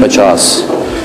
50,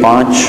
5,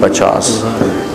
50,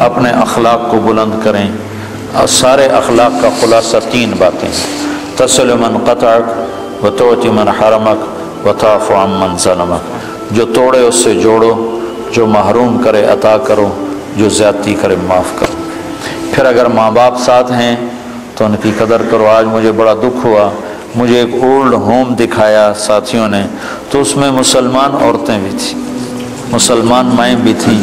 اپنے اخلاق کو بلند کریں. اور سارے اخلاق کا خلاصہ 3 باتیں ہیں: تصل من قطعک وتعطی من حرمک وتعفو عن من ظلمک. جو توڑے اس سے جوڑو، جو محروم کرے عطا کرو، جو زیادتی کرے معاف کرو. پھر اگر ماں باپ ساتھ ہیں تو ان کی قدر کرو. آج مجھے بڑا دکھ ہوا، مجھے ایک اولڈ ہوم دکھایا ساتھیوں نے، تو اس میں مسلمان عورتیں بھی تھیں، مسلمان مائیں بھی تھیں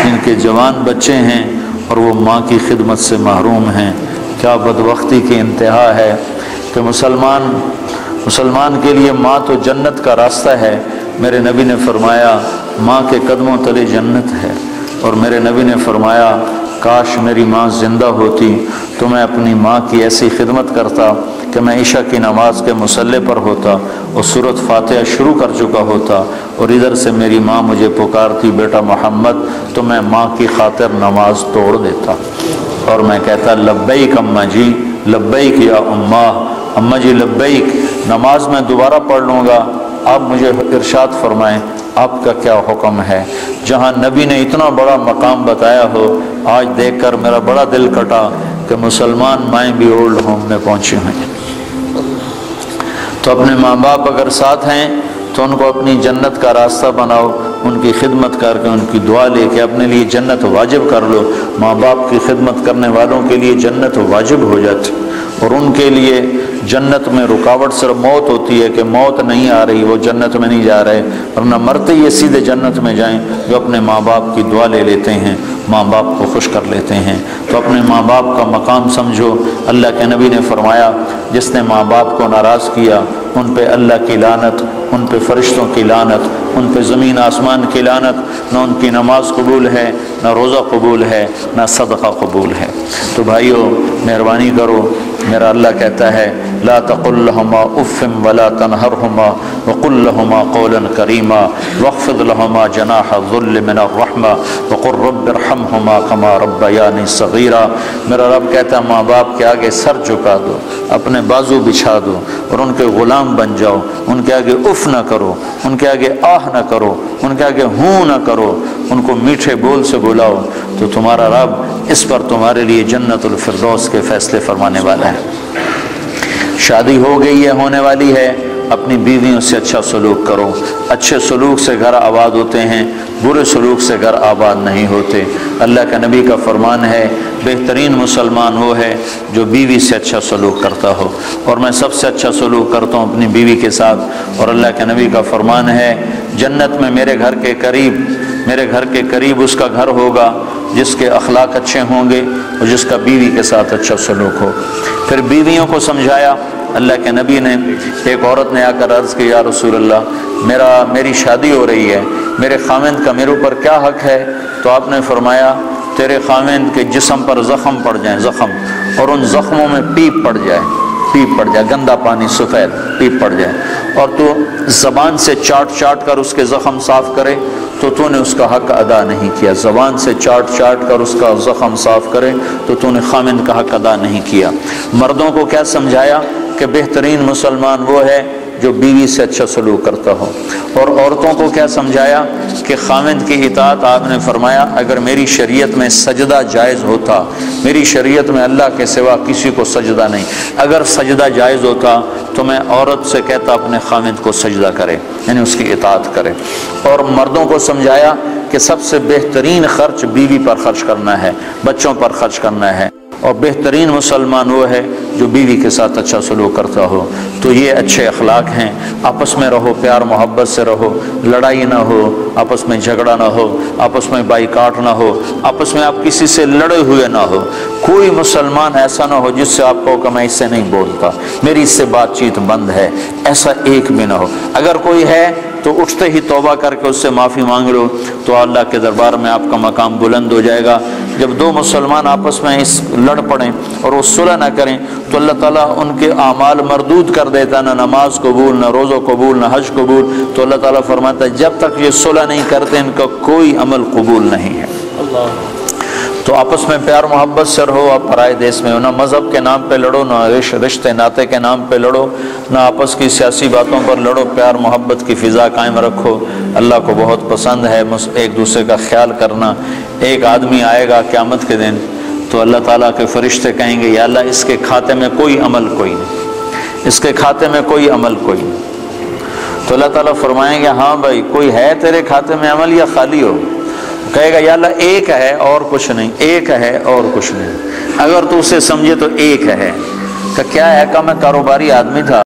جن کے جوان بچے ہیں اور وہ ماں کی خدمت سے محروم ہیں. کیا بدبختی کی انتہا ہے کہ مسلمان کے لیے ماں تو جنت کا راستہ ہے. میرے نبی نے فرمایا ماں کے قدموں تلے جنت ہے. اور میرے نبی نے فرمایا کاش میری ماں زندہ ہوتی تو میں اپنی ماں کی ایسی خدمت کرتا کہ میں عشاء کی نماز کے مصلی پر ہوتا اور سورۃ فاتحہ شروع کر چکا ہوتا اور ادھر سے میری ماں مجھے پکارتی بیٹا محمد، تو میں ماں کی خاطر نماز توڑ دیتا اور میں کہتا لبیک اماں جی، لبیک یا اماں جی لبیک، نماز میں دوبارہ پڑھ لوں گا، آپ مجھے ارشاد فرمائیں آپ کا کیا حکم ہے. جہاں نبی نے اتنا بڑا مقام بتایا ہو، آج دیکھ کر میرا بڑا دل کٹا کہ مسلمان مائیں بھی اولڈ ہوم میں پہنچی ہیں. تو اپنے ماں باپ اگر ساتھ ہیں تو ان کو اپنی جنت کا راستہ بناؤ، ان کی خدمت کر کے، ان کی دعا لے کے اپنے لیے جنت واجب کر لو. ماں باپ کی خدمت کرنے والوں کے لیے جنت واجب ہو جاتی، اور ان کے لیے جنت میں رکاوٹ صرف موت ہوتی ہے کہ موت نہیں آ رہی، وہ جنت میں نہیں جا رہے، ورنہ مرتے یہ سیدھے جنت میں جائیں جو اپنے ماں باپ کی دعا لے لیتے ہیں، ماں باپ کو خوش کر لیتے ہیں. تو اپنے ماں باپ کا مقام سمجھو. اللہ کے نبی نے فرمایا جس نے ماں باپ کو ناراض کیا ان پہ اللہ کی لعنت، ان پہ فرشتوں کی لعنت، ان پہ زمین آسمان کی لعنت. نہ ان کی نماز قبول ہے، نہ روزہ قبول ہے، نہ صدقہ قبول ہے. تو بھائیو مہربانی کرو، میرا اللہ کہتا ہے لا تقل لهما اف ولا تنهرهما وقل لهما قولا كريما واخفض لهما جناح الذل من الرحمة وقل رب ارحمهما كما ربياني صغيرا. میرا رب کہتا ہے ماں باپ کے آگے سر جھکا دو، اپنے بازو بچھا دو اور ان کے غلام بن جاؤ. ان کے آگے اف نہ کرو، ان کے آگے آہ نہ کرو، ان کے آگے ہوں نہ کرو، ان کو میٹھے بول سے بلاؤ. تو تمہارا رب اس پر تمہارے لیے جنت الفردوس کے فیصلے فرمانے والا ہے. شادی ہو گئی ہے، ہونے والی ہے، اپنی بیویوں سے اچھا سلوک کرو. اچھے سلوک سے گھر آباد ہوتے ہیں، برے سلوک سے گھر آباد نہیں ہوتے. اللہ کے نبی کا فرمان ہے بہترین مسلمان وہ ہے جو بیوی سے اچھا سلوک کرتا ہو، اور میں سب سے اچھا سلوک کرتا ہوں اپنی بیوی کے ساتھ. اور اللہ کے نبی کا فرمان ہے جنت میں میرے گھر کے قریب اس کا گھر ہوگا جس کے اخلاق اچھے ہوں گے اور جس کا بیوی کے ساتھ اچھا سلوک ہو. پھر بیویوں کو سمجھایا. اللہ کے نبی نے، ایک عورت نے آ کر عرض کی یا رسول اللہ میری شادی ہو رہی ہے، میرے خاوند کا میرے اوپر کیا حق ہے؟ تو آپ نے فرمایا تیرے خاوند کے جسم پر زخم پڑ جائیں، زخم، اور ان زخموں میں پیپ پڑ جائے، گندا پانی سفید پیپ پڑ جائے، اور تو زبان سے چاٹ کر اس کے زخم صاف کرے تو نے اس کا حق ادا نہیں کیا. زبان سے چاٹ کر اس کا زخم صاف کرے تو نے خاوند کا حق ادا نہیں کیا. مردوں کو کیا سمجھایا کہ بہترین مسلمان وہ ہے جو بیوی سے اچھا سلوک کرتا ہو، اور عورتوں کو کیا سمجھایا کہ خاوند کی اطاعت. آپ نے فرمایا اگر میری شریعت میں سجدہ جائز ہوتا، میری شریعت میں اللہ کے سوا کسی کو سجدہ نہیں، اگر سجدہ جائز ہوتا تو میں عورت سے کہتا اپنے خاوند کو سجدہ کرے، یعنی اس کی اطاعت کرے. اور مردوں کو سمجھایا کہ سب سے بہترین خرچ بیوی پر خرچ کرنا ہے، بچوں پر خرچ کرنا ہے، اور بہترین مسلمان وہ ہے جو بیوی کے ساتھ اچھا سلوک کرتا ہو. تو یہ اچھے اخلاق ہیں. آپس میں رہو، پیار محبت سے رہو، لڑائی نہ ہو، آپس میں جھگڑا نہ ہو، آپس میں بائیکاٹ نہ ہو، آپس میں آپ کسی سے لڑے ہوئے نہ ہو. کوئی مسلمان ایسا نہ ہو جس سے آپ کو کہ میں اس سے نہیں بولتا، میری اس سے بات چیت بند ہے، ایسا ایک بھی نہ ہو. اگر کوئی ہے تو اٹھتے ہی توبہ کر کے اس سے معافی مانگ لو تو اللہ کے دربار میں آپ کا مقام بلند ہو جائے گا. جب دو مسلمان آپس میں لڑ پڑیں اور وہ صلح نہ کریں تو اللہ تعالیٰ ان کے اعمال مردود کر دیتا، نہ نماز قبول، نہ روزہ قبول، نہ حج قبول. تو اللہ تعالیٰ فرماتا ہے جب تک یہ صلح نہیں کرتے ان کا کوئی عمل قبول نہیں ہے. تو آپس میں پیار محبت سے رہو. آپ پرائے دیس میں ہو، نہ مذہب کے نام پہ لڑو، نہ رشتے ناطے کے نام پہ لڑو، نہ آپس کی سیاسی باتوں پر لڑو. پیار محبت کی فضا قائم رکھو. اللہ کو بہت پسند ہے ایک دوسرے کا خیال کرنا. ایک آدمی آئے گا قیامت کے دن تو اللہ تعالیٰ کے فرشتے کہیں گے یا اللہ اس کے کھاتے میں کوئی عمل کوئی نہیں، اس کے کھاتے میں کوئی عمل کوئی نہیں. تو اللہ تعالیٰ فرمائیں گے ہاں بھائی کوئی ہے تیرے کھاتے میں عمل یا خالی ہو؟ کہے گا یا اللہ ایک ہے اور کچھ نہیں، ایک ہے اور کچھ نہیں. اگر تو اسے سمجھے تو ایک ہے. کہ کیا ہے؟ کہ میں کاروباری آدمی تھا،